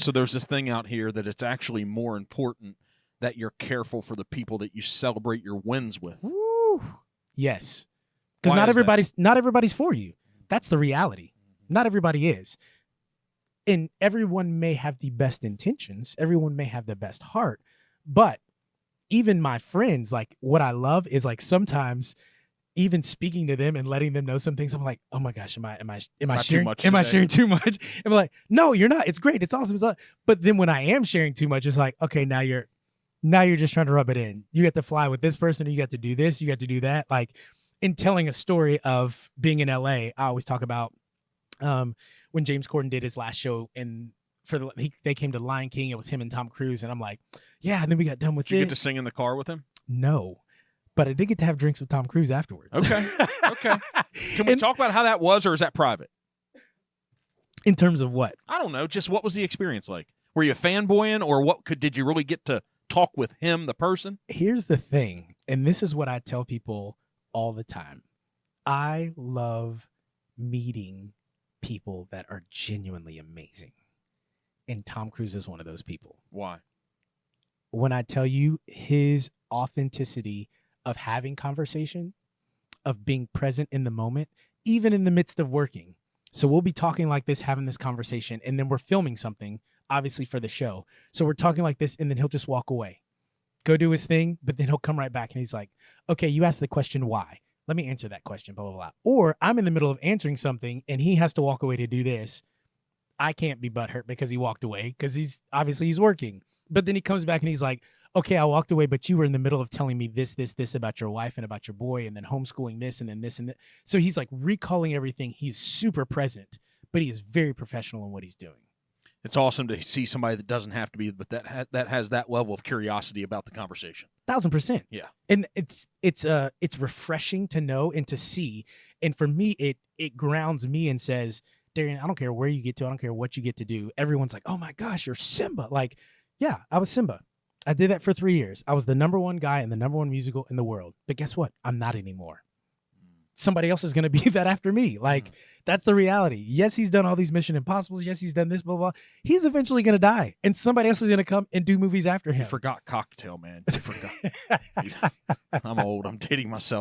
So there's this thing out here that it's actually more important that you're careful for the people that you celebrate your wins with. Woo. Yes. Because not everybody's for you. That's the reality. Not everybody is. And everyone may have the best intentions. Everyone may have the best heart. But even my friends, like what I love is like sometimes even speaking to them and letting them know some things, I'm like, oh my gosh, am I sharing too much? I'm like, no, you're not. It's great. It's awesome. But then when I am sharing too much, it's like, okay, now you're just trying to rub it in. You get to fly with this person. You get to do this. You get to do that. Like in telling a story of being in LA, I always talk about when James Corden did his last show and they came to Lion King. It was him and Tom Cruise. And I'm like, yeah. And then we got done with Did you get to sing in the car with him? No, but I did get to have drinks with Tom Cruise afterwards. Okay. Can we talk about how that was, or is that private? In terms of what? I don't know. Just what was the experience like? Were you fanboying, or did you really get to talk with him, the person? Here's the thing, and this is what I tell people all the time. I love meeting people that are genuinely amazing. And Tom Cruise is one of those people. Why? When I tell you his authenticity of having conversation, of being present in the moment, even in the midst of working. So we'll be talking like this, having this conversation, and then we're filming something, obviously for the show. So we're talking like this, and then he'll just walk away, go do his thing, but then he'll come right back and he's like, okay, you asked the question why. Let me answer that question, blah, blah, blah. Or I'm in the middle of answering something and he has to walk away to do this. I can't be butthurt because he walked away because he's working. But then he comes back and he's like, okay, I walked away, but you were in the middle of telling me this about your wife and about your boy and then homeschooling this and then this and that. So he's like recalling everything. He's super present, but he is very professional in what he's doing. It's awesome to see somebody that doesn't have to be, but that has that level of curiosity about the conversation. 1,000%. Yeah. And it's refreshing to know and to see. And for me, it grounds me and says, Darian, I don't care where you get to. I don't care what you get to do. Everyone's like, oh my gosh, you're Simba. Like, yeah, I was Simba. I did that for 3 years. I was the number one guy in the number one musical in the world. But guess what? I'm not anymore. Somebody else is going to be that after me. Like, that's the reality. Yes, he's done all these Mission Impossibles. Yes, he's done this, blah, blah. He's eventually going to die. And somebody else is going to come and do movies after him. You forgot Cocktail, man. You forgot. I'm old. I'm dating myself.